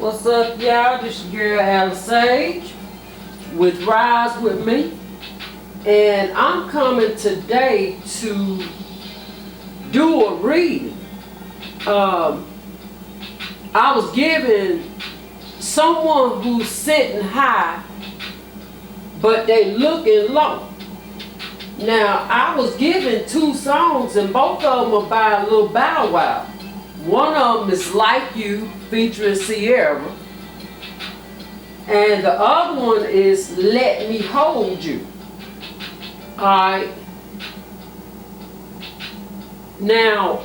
What's up, y'all? This your girl Alice Sage with Rise With Me. And I'm coming today to do a reading. I was given someone who's sitting high, but they looking low. Now, I was given two songs, and both of them are by Lil Bow Wow. One of them is Like You, featuring Sierra. And the other one is Let Me Hold You. Alright. Now,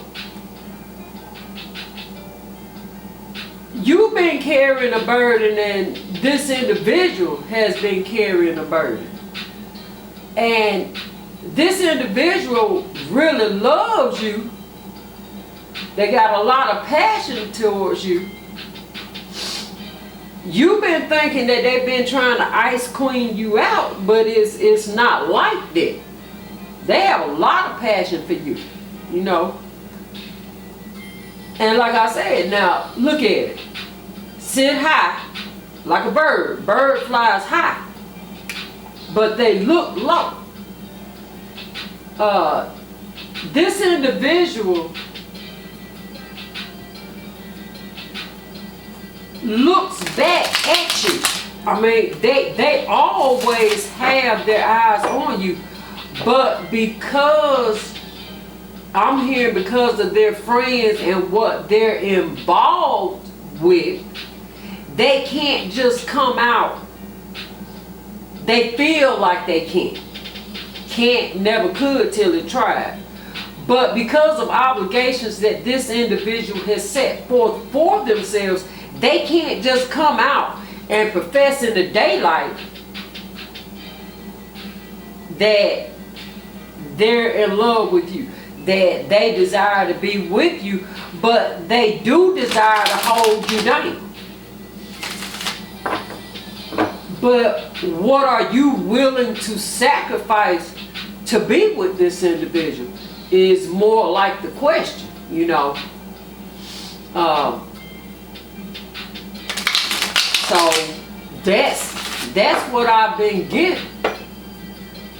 you've been carrying a burden, and this individual has been carrying a burden. And this individual really loves you. They got a lot of passion towards you. You've been thinking that they've been trying to ice clean you out, but it's not like that. They have a lot of passion for you, you know. And like I said, now look at it. Sit high like a bird. Bird flies high, but they look low. This individual looks back at you. I mean, they always have their eyes on you, but because I'm here because of their friends and what they're involved with, they can't just come out. They feel like they can't, never could till they tried. But because of obligations that this individual has set forth for themselves, they can't just come out and profess in the daylight that they're in love with you, that they desire to be with you, but they do desire to hold you down. But what are you willing to sacrifice to be with this individual is more like the question, you know. So that's what I've been given.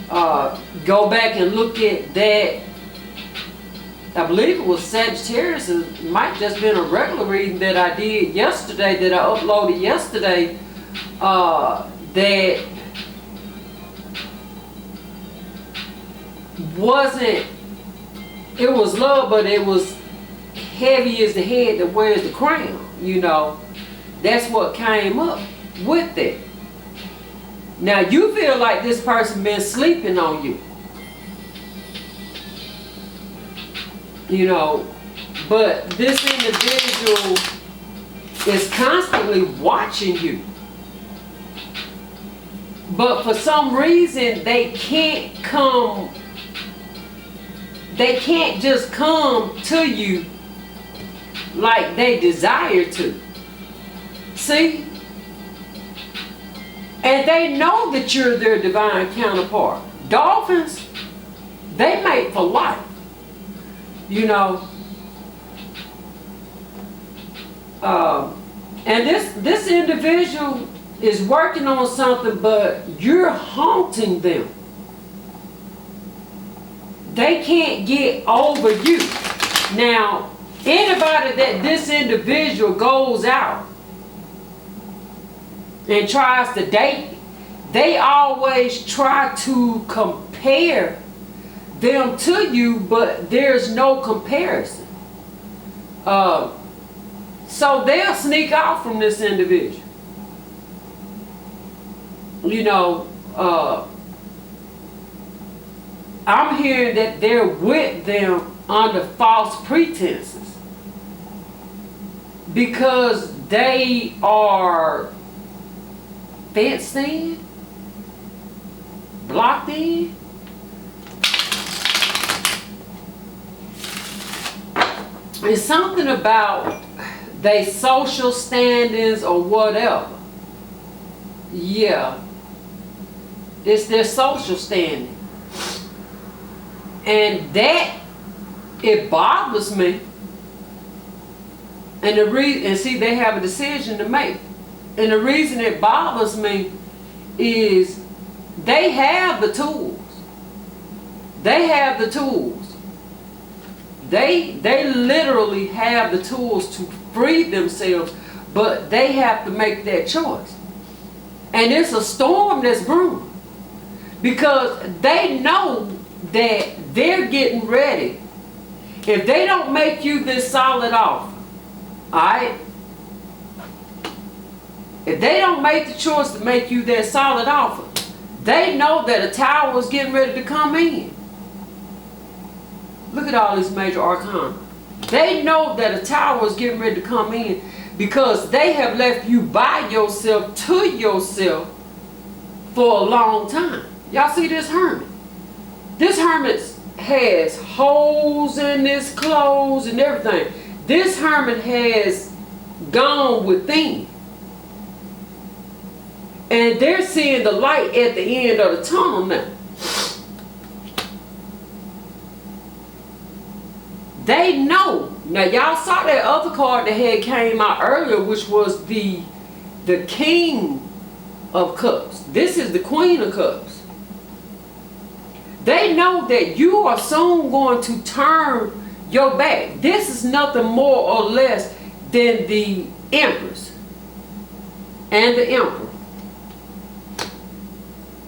Go back and look at that. I believe it was Sagittarius. It might just been a regular reading that I did yesterday, that I uploaded yesterday. That wasn't. It was love, but it was heavy as the head that wears the crown. You know. That's what came up with it. Now you feel like this person been sleeping on you. You know, but this individual is constantly watching you. But for some reason they can't just come to you like they desire to. See? And they know that you're their divine counterpart. Dolphins, they mate for life. You know. And this individual is working on something, but you're haunting them. They can't get over you. Now, anybody that this individual goes out and tries to date, they always try to compare them to you, but there's no comparison. So they'll sneak out from this individual. You know, I'm hearing that they're with them under false pretenses because they are fenced in, blocked in. It's something about their social standings or whatever. Yeah. It's their social standing. And that, it bothers me. And see, they have a decision to make. And the reason it bothers me is they have the tools. They have the tools. They literally have the tools to free themselves, but they have to make that choice. And it's a storm that's brewing, because they know that they're getting ready. If they don't make you this solid offer, alright? If they don't make the choice to make you that solid offer, they know that a tower is getting ready to come in. Look at all these major arcana. They know that a tower is getting ready to come in, because they have left you by yourself, to yourself, for a long time. Y'all see this hermit? This hermit has holes in his clothes and everything. This hermit has gone within. And they're seeing the light at the end of the tunnel now. They know. Now y'all saw that other card that had came out earlier, which was the King of Cups. This is the Queen of Cups. They know that you are soon going to turn your back. This is nothing more or less than the Empress and the Emperor.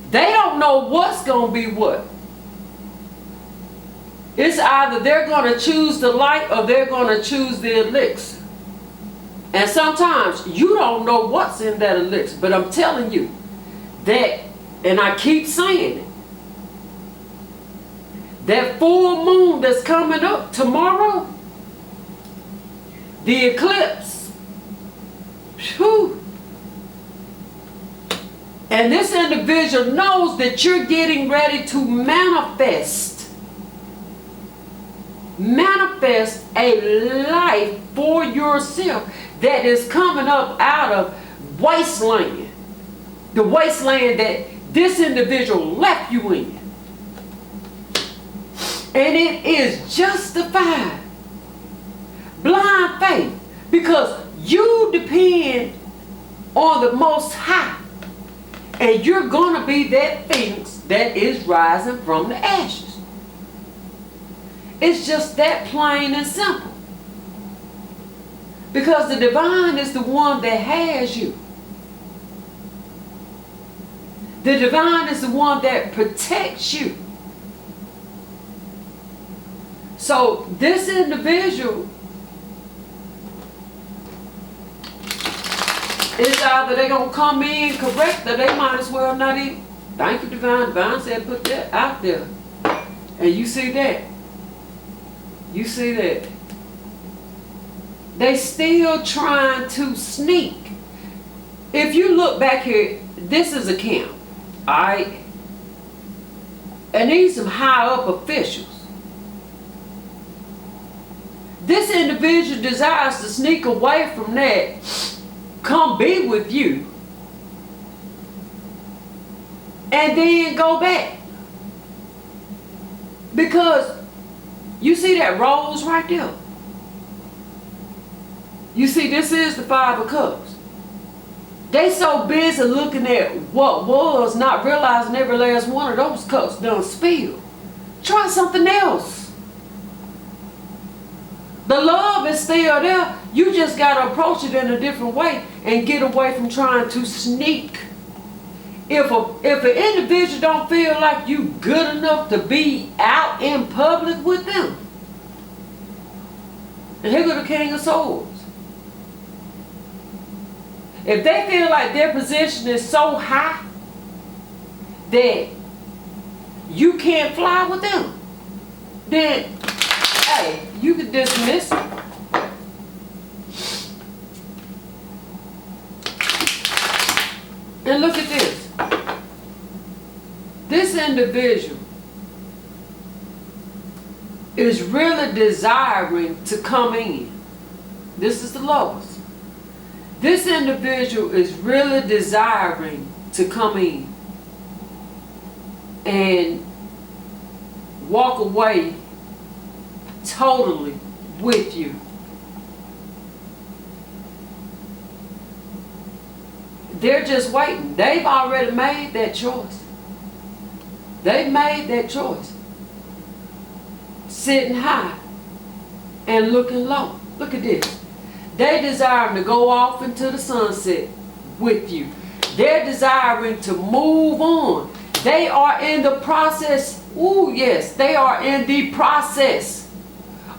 They don't know what's going to be what. It's either they're going to choose the light or they're going to choose the elixir. And sometimes you don't know what's in that elixir. But I'm telling you that, and I keep saying it, that full moon that's coming up tomorrow, the eclipse, whew. And this individual knows that you're getting ready to manifest a life for yourself that is coming up out of wasteland. The wasteland that this individual left you in. And it is justified. Blind faith. Because you depend on the Most High. And you're going to be that phoenix that is rising from the ashes. It's just that plain and simple. Because the divine is the one that has you. The divine is the one that protects you. So this individual is either they're going to come in correct, or they might as well not even. Thank you, divine. Divine said put that out there. And you see that. You see that. They still trying to sneak. If you look back here, this is a camp. Alright? And these some high up officials. This individual desires to sneak away from that, come be with you, and then go back. Because you see that rose right there. You see, this is the Five of Cups. They so busy looking at what was, not realizing every last one of those cups done spilled. Try something else. The love is still there. You just got to approach it in a different way and get away from trying to sneak. If an individual don't feel like you good enough to be out in public with them, and here go the King of Swords. If they feel like their position is so high that you can't fly with them, then, hey, you can dismiss it. And look at this. This individual is really desiring to come in. This is the lowest. This individual is really desiring to come in and walk away totally with you. They're just waiting. They've already made that choice. They've made that choice. Sitting high and looking low. Look at this. They desire to go off into the sunset with you. They're desiring to move on. They are in the process. Ooh, yes, they are in the process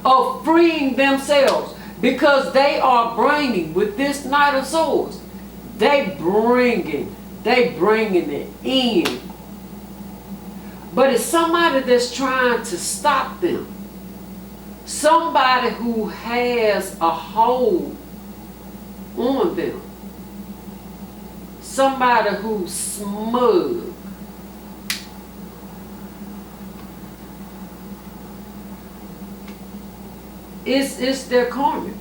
of freeing themselves, because they are bringing, with this Knight of Swords, they bringing it in. But it's somebody that's trying to stop them. Somebody who has a hold on them. Somebody who's smug. It's their karmic.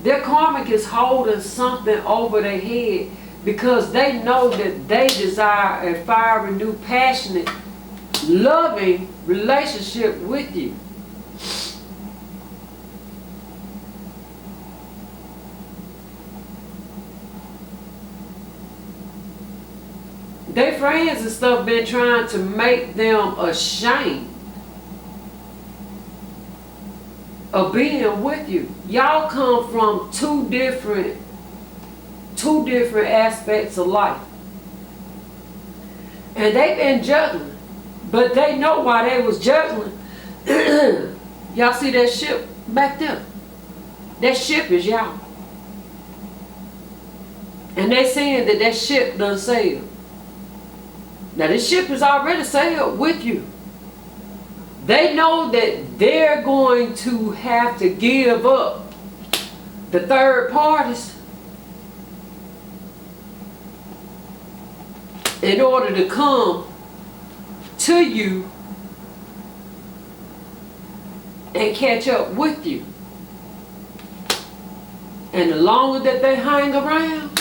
Their karmic is holding something over their head because they know that they desire a fiery, new, passionate, loving relationship with you. Their friends and stuff been trying to make them ashamed of being with you. Y'all come from two different aspects of life. And they've been juggling. But they know why they was juggling. Y'all see that ship back there? That ship is y'all. And they saying that that ship done sailed. Now this ship is already sailed with you. They know that they're going to have to give up the third parties in order to come to you and catch up with you. And the longer that they hang around,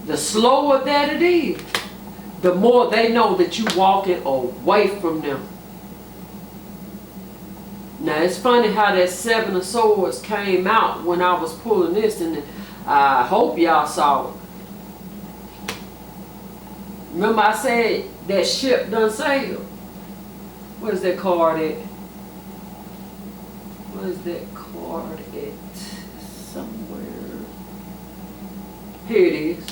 the slower that it is, the more they know that you're walking away from them. Now it's funny how that Seven of Swords came out when I was pulling this, and I hope y'all saw it. Remember I said that ship done sailed. Where's that card at? Where's that card at? Somewhere. Here it is,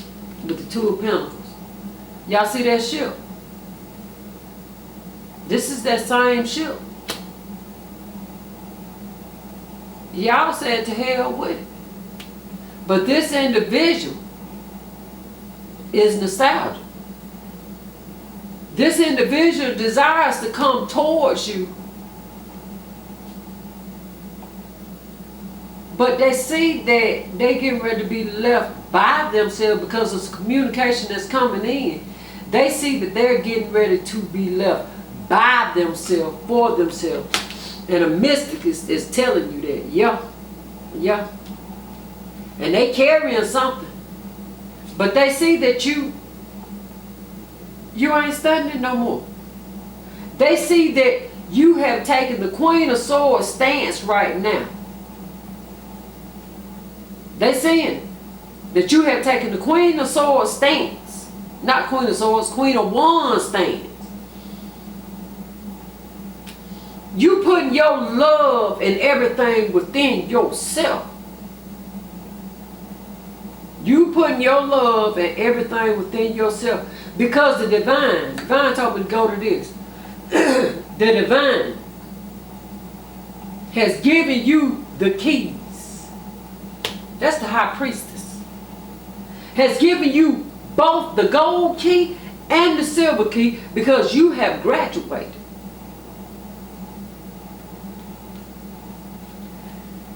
with the Two of Pentacles. Y'all see that ship? This is that same ship. Y'all said to hell with it. But this individual is nostalgic. This individual desires to come towards you, but they see that they getting ready to be left by themselves because of the communication that's coming in. They see that they're getting ready to be left by themselves, for themselves. And a mystic is telling you that, yeah. And they carrying something. But they see that you ain't studying no more. They see that you have taken the Queen of Swords stance right now. They seeing that you have taken the Queen of Swords stance. Not Queen of Swords, Queen of Wands stance. You putting your love and everything within yourself. You putting your love and everything within yourself. Because the divine told me to go to this. The divine has given you the keys. That's the high priestess. Has given you both the gold key and the silver key because you have graduated.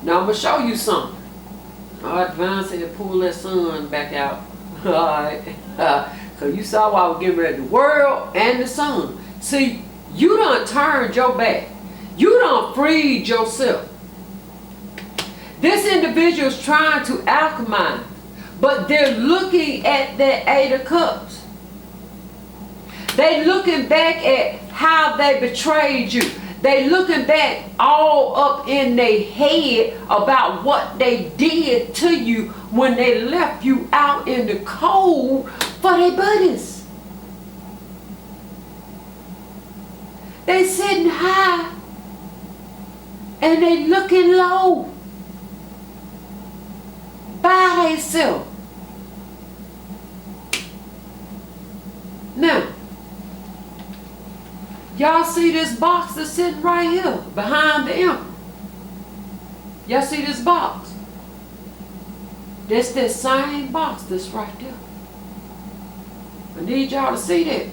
Now I'm going to show you something. Alright, Divine said pull that sun back out. Alright. Because you saw why I was getting ready. The world and the sun. See, you done turned your back. You done freed yourself. This individual is trying to alchemize. But they're looking at that Eight of Cups. They're looking back at how they betrayed you. They looking back all up in their head about what they did to you when they left you out in the cold for their buddies. They sitting high and they looking low by themselves. Now, y'all see this box that's sitting right here behind the emperor? Y'all see this box? That's that same box that's right there. I need y'all to see that.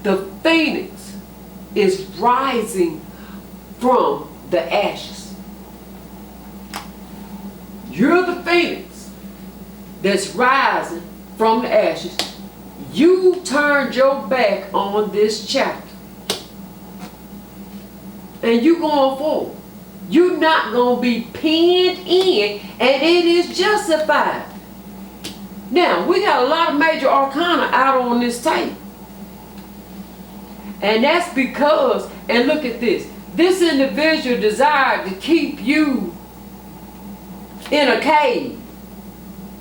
The phoenix is rising from the ashes. You're the phoenix that's rising from the ashes. You turned your back on this chapter. And you going forward. You're not going to be pinned in, and it is justified. Now, we got a lot of major arcana out on this tape. And that's because, and look at this, this individual desired to keep you in a cave.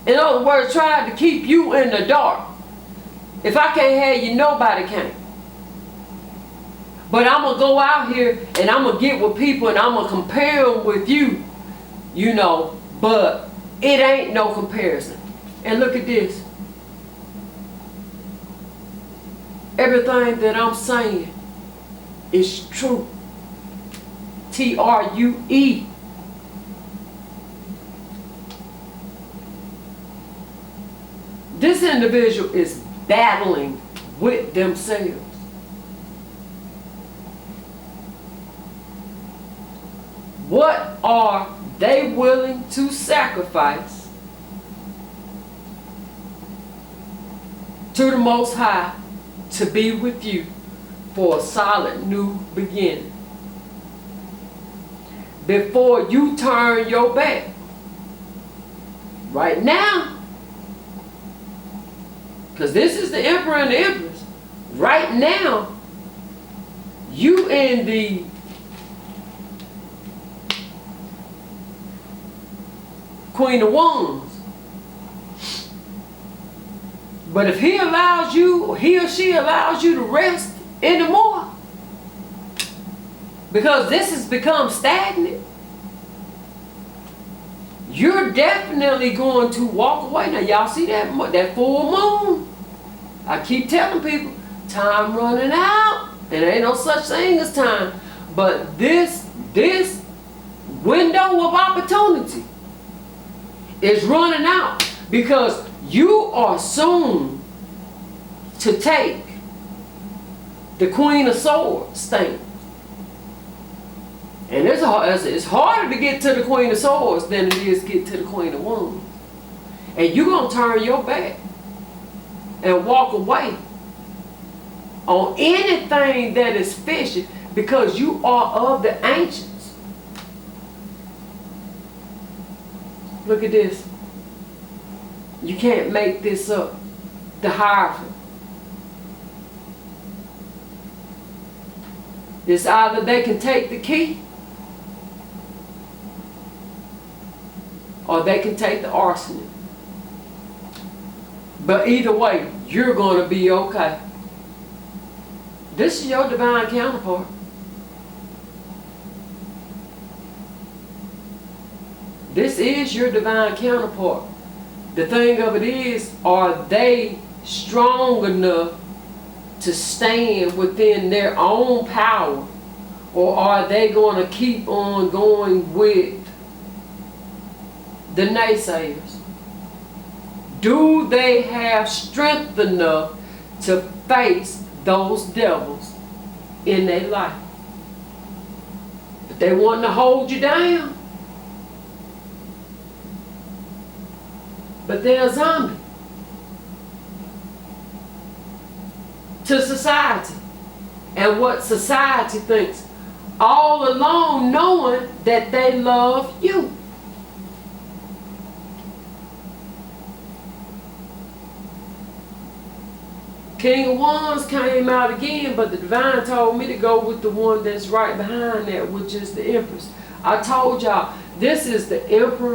In other words, tried to keep you in the dark. If I can't have you, nobody can. But I'm going to go out here and I'm going to get with people and I'm going to compare them with you, you know, but it ain't no comparison. And look at this. Everything that I'm saying is true. T-R-U-E. This individual is battling with themselves. What are they willing to sacrifice to the Most High to be with you for a solid new beginning? Before you turn your back. Right now. Because this is the Emperor and the Empress. Right now, you in the Queen of Wands. But if he allows you, or he or she allows you to rest anymore, because this has become stagnant, you're definitely going to walk away. Now y'all see that full moon? I keep telling people, time running out. There ain't no such thing as time. But this window of opportunity is running out, because you are soon to take the Queen of Swords stand. And it's harder to get to the Queen of Swords than it is to get to the Queen of Wands. And you're going to turn your back and walk away on anything that is fishy, because you are of the ancients. Look at this. You can't make this up. The Hierophant. It's either they can take the key, or they can take the arsenic. But either way, you're going to be okay. This is your divine counterpart. This is your divine counterpart. The thing of it is, are they strong enough to stand within their own power, or are they going to keep on going with the naysayers? Do they have strength enough to face those devils in their life? But they want to hold you down. But they're a zombie to society and what society thinks, all alone knowing that they love you. King of Wands came out again, but the divine told me to go with the one that's right behind that, which is the Empress. I told y'all, this is the Emperor